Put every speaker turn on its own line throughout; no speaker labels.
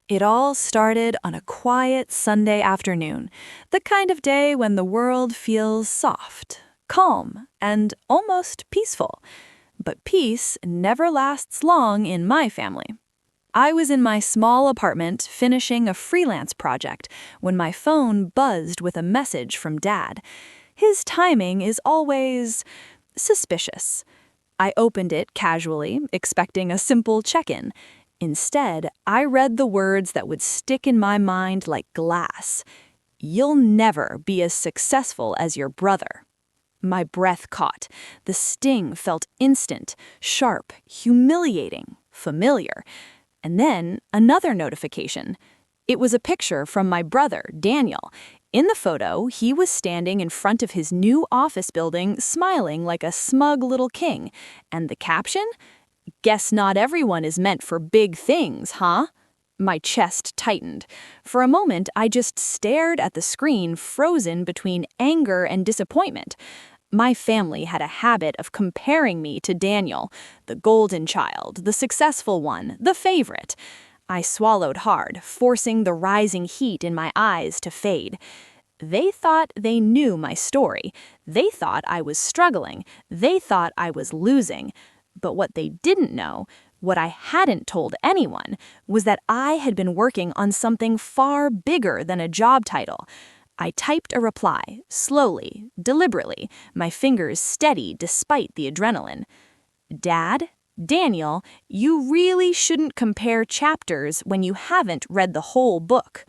It all started on a quiet Sunday afternoon, the kind of day when the world feels soft, calm, and almost peaceful. But peace never lasts long in my family. I was in my small apartment finishing a freelance project when my phone buzzed with a message from Dad. His timing is always suspicious. I opened it casually, expecting a simple check-in. Instead, I read the words that would stick in my mind like glass. "You'll never be as successful as your brother." My breath caught. The sting felt instant, sharp, humiliating, familiar. And then another notification. It was a picture from my brother, Daniel. In the photo, he was standing in front of his new office building, smiling like a smug little king. And the caption? "Guess not everyone is meant for big things, huh?" My chest tightened. For a moment, I just stared at the screen, frozen between anger and disappointment. My family had a habit of comparing me to Daniel, the golden child, the successful one, the favorite. I swallowed hard, forcing the rising heat in my eyes to fade. They thought they knew my story. They thought I was struggling. They thought I was losing. But what they didn't know, what I hadn't told anyone, was that I had been working on something far bigger than a job title. I typed a reply, slowly, deliberately, my fingers steady despite the adrenaline. "Dad, Daniel, you really shouldn't compare chapters when you haven't read the whole book."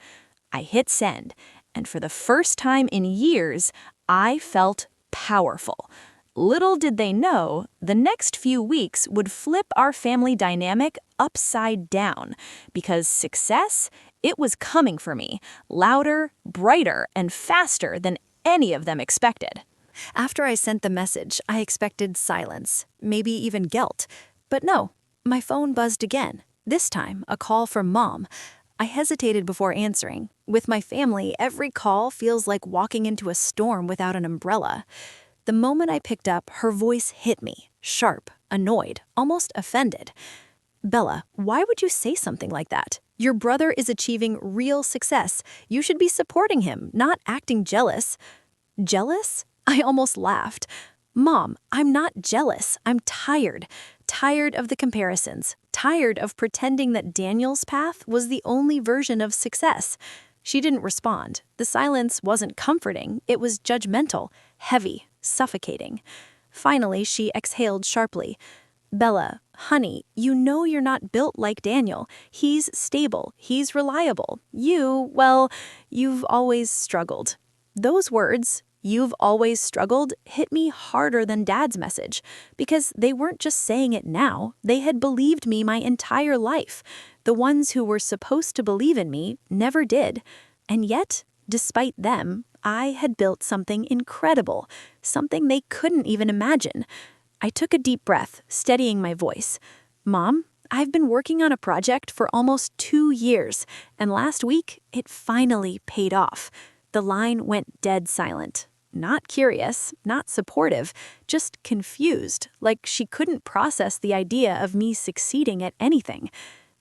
I hit send, and for the first time in years, I felt powerful. Little did they know, the next few weeks would flip our family dynamic upside down, because success, it was coming for me, louder, brighter, and faster than any of them expected.
After I sent the message, I expected silence, maybe even guilt. But no, my phone buzzed again, this time a call from Mom. I hesitated before answering. With my family, every call feels like walking into a storm without an umbrella. The moment I picked up, her voice hit me, sharp, annoyed, almost offended. "Bella, why would you say something like that? Your brother is achieving real success. You should be supporting him, not acting jealous." "Jealous?" I almost laughed. "Mom, I'm not jealous. I'm tired. Tired of the comparisons. Tired of pretending that Daniel's path was the only version of success." She didn't respond. The silence wasn't comforting. It was judgmental, heavy, suffocating. Finally, she exhaled sharply. "Bella, honey, you know you're not built like Daniel. He's stable. He's reliable. You've always struggled." Those words, "you've always struggled," hit me harder than Dad's message, because they weren't just saying it now. They had believed me my entire life. The ones who were supposed to believe in me never did. And yet, despite them, I had built something incredible, something they couldn't even imagine. I took a deep breath, steadying my voice. "Mom, I've been working on a project for almost 2 years, and last week, it finally paid off." The line went dead silent. Not curious, not supportive, just confused, like she couldn't process the idea of me succeeding at anything.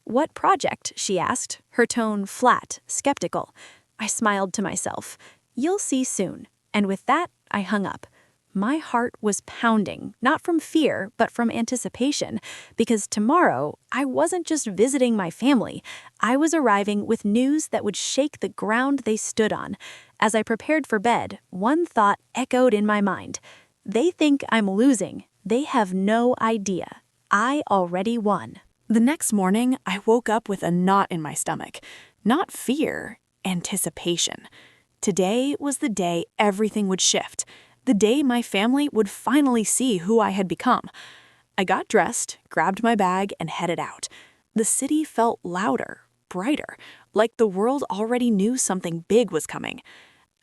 "What project?" she asked, her tone flat, skeptical. I smiled to myself. "You'll see soon." And with that, I hung up. My heart was pounding, not from fear, but from anticipation, because tomorrow, I wasn't just visiting my family. I was arriving with news that would shake the ground they stood on. As I prepared for bed, one thought echoed in my mind. They think I'm losing. They have no idea. I already won.
The next morning, I woke up with a knot in my stomach. Not fear, anticipation. Today was the day everything would shift. The day my family would finally see who I had become. I got dressed, grabbed my bag, and headed out. The city felt louder, brighter, like the world already knew something big was coming.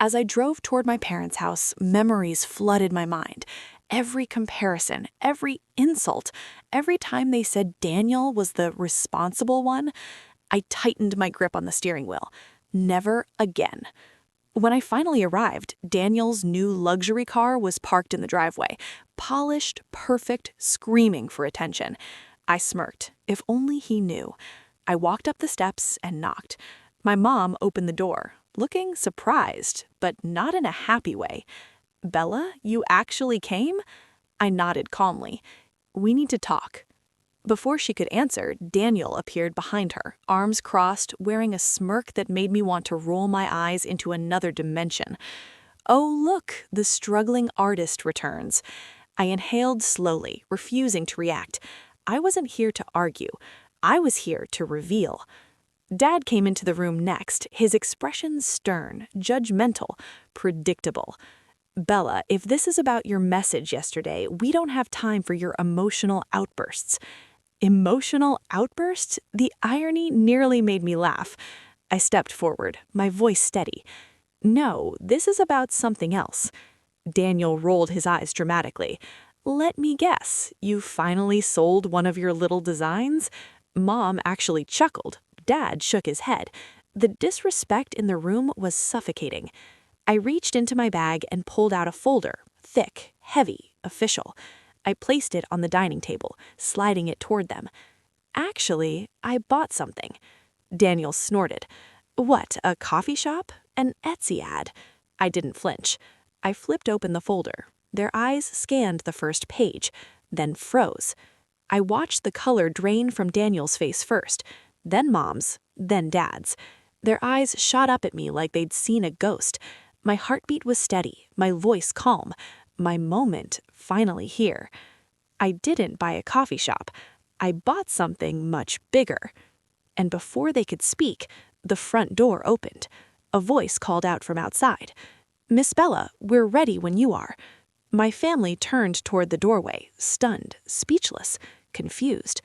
As I drove toward my parents' house, memories flooded my mind. Every comparison, every insult, every time they said Daniel was the responsible one, I tightened my grip on the steering wheel. Never again. When I finally arrived, Daniel's new luxury car was parked in the driveway, polished, perfect, screaming for attention. I smirked. If only he knew. I walked up the steps and knocked. My mom opened the door, looking surprised, but not in a happy way. "Bella, you actually came?" I nodded calmly. "We need to talk." Before she could answer, Daniel appeared behind her, arms crossed, wearing a smirk that made me want to roll my eyes into another dimension. Oh, look, the struggling artist returns. I inhaled slowly, refusing to react. I wasn't here to argue. I was here to reveal. Dad came into the room next, his expression stern, judgmental, predictable. "Bella, if this is about your message yesterday, we don't have time for your emotional outbursts." Emotional outbursts? The irony nearly made me laugh. I stepped forward, my voice steady. "No, this is about something else." Daniel rolled his eyes dramatically. "Let me guess, you finally sold one of your little designs?" Mom actually chuckled. Dad shook his head. The disrespect in the room was suffocating. I reached into my bag and pulled out a folder, thick, heavy, official. I placed it on the dining table, sliding it toward them. "Actually, I bought something." Daniel snorted. "What, a coffee shop? An Etsy ad?" I didn't flinch. I flipped open the folder. Their eyes scanned the first page, then froze. I watched the color drain from Daniel's face first, then Mom's, then Dad's. Their eyes shot up at me like they'd seen a ghost. My heartbeat was steady, my voice calm. My moment finally here. I didn't buy a coffee shop. I bought something much bigger. And before they could speak, the front door opened. A voice called out from outside. "Miss Bella, we're ready when you are." My family turned toward the doorway, stunned, speechless, confused.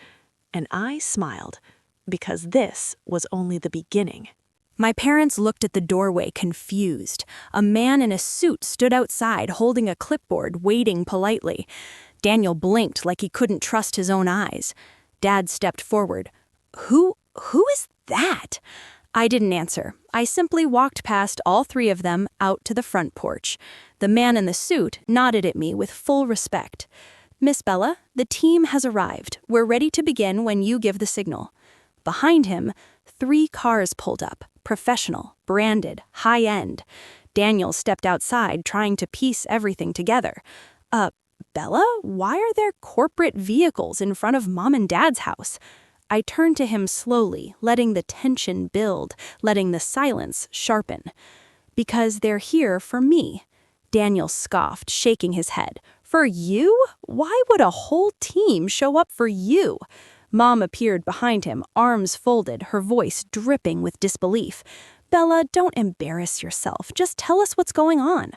And I smiled, because this was only the beginning.
My parents looked at the doorway, confused. A man in a suit stood outside, holding a clipboard, waiting politely. Daniel blinked like he couldn't trust his own eyes. Dad stepped forward. Who is that?" I didn't answer. I simply walked past all three of them out to the front porch. The man in the suit nodded at me with full respect. "Miss Bella, the team has arrived. We're ready to begin when you give the signal." Behind him, 3 cars pulled up, professional, branded, high-end. Daniel stepped outside, trying to piece everything together. Bella, why are there corporate vehicles in front of Mom and Dad's house?" I turned to him slowly, letting the tension build, letting the silence sharpen. "Because they're here for me." Daniel scoffed, shaking his head. "For you? Why would a whole team show up for you?" Mom appeared behind him, arms folded, her voice dripping with disbelief. "Bella, don't embarrass yourself. Just tell us what's going on."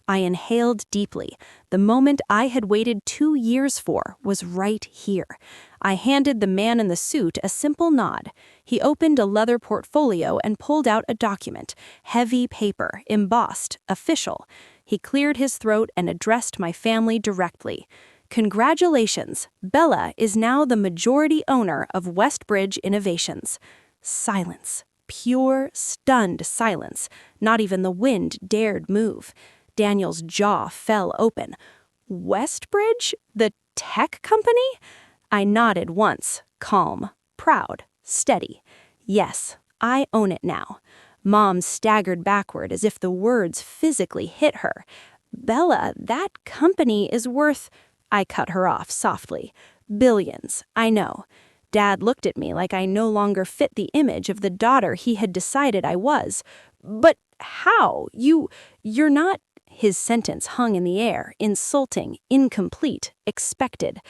I inhaled deeply. The moment I had waited 2 years for was right here. I handed the man in the suit a simple nod. He opened a leather portfolio and pulled out a document. Heavy paper, embossed, official. He cleared his throat and addressed my family directly. "Congratulations, Bella is now the majority owner of Westbridge Innovations." Silence. Pure, stunned silence. Not even the wind dared move. Daniel's jaw fell open. "Westbridge? The tech company?" I nodded once, calm, proud, steady. "Yes, I own it now." Mom staggered backward as if the words physically hit her. "Bella, that company is worth—" I cut her off softly. "Billions, I know." Dad looked at me like I no longer fit the image of the daughter he had decided I was. "But how? You're not—" His sentence hung in the air, insulting, incomplete, expected.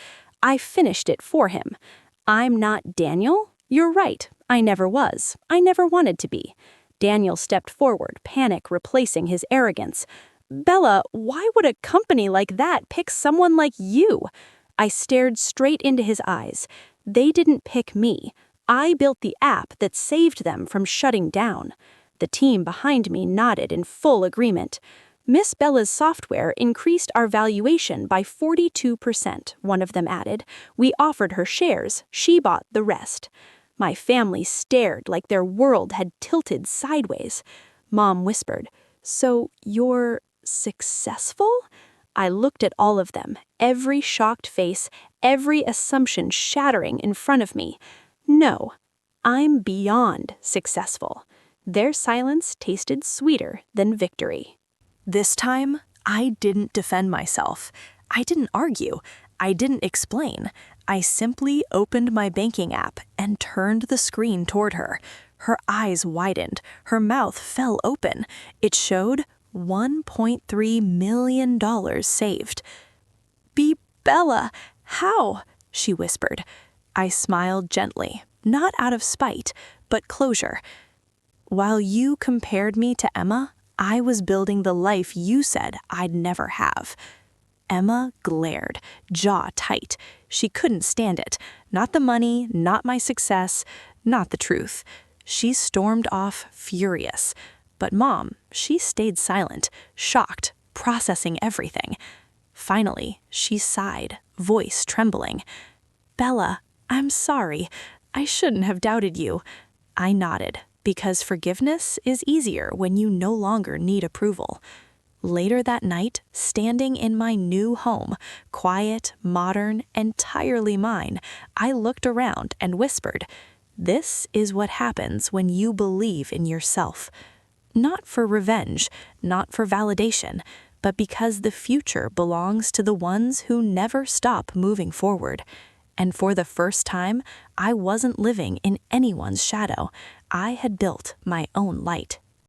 I finished it for him. "I'm not Daniel? You're right. I never was. I never wanted to be." Daniel stepped forward, panic replacing his arrogance. "Bella, why would a company like that pick someone like you?" I stared straight into his eyes. "They didn't pick me. I built the app that saved them from shutting down." The team behind me nodded in full agreement. "Miss Bella's software increased our valuation by 42%, one of them added. "We offered her shares. She bought the rest." My family stared like their world had tilted sideways. Mom whispered, "So you're successful?" I looked at all of them, every shocked face, every assumption shattering in front of me. "No,
I'm beyond successful. Their silence tasted sweeter than victory.
This time, I didn't defend myself. I didn't argue. I didn't explain. I simply opened my banking app and turned the screen toward her. Her eyes widened. Her mouth fell open. It showed $1.3 million saved. Bella, how? She whispered. I smiled gently, not out of spite, but closure. While you compared me to Emma, I was building the life you said I'd never have. Emma glared, jaw tight. She couldn't stand it. Not the money, not my success, not the truth. She stormed off furious. But Mom, she stayed silent, shocked, processing everything. Finally, she sighed, voice trembling. Bella, I'm sorry. I shouldn't have doubted you. I nodded, because forgiveness is easier when you no longer need approval. Later that night, standing in my new home, quiet, modern, entirely mine, I looked around and whispered, "This is what happens when you believe in yourself." Not for revenge, not for validation, but because the future belongs to the ones who never stop moving forward. And for the first time, I wasn't living in anyone's shadow. I had built my own light.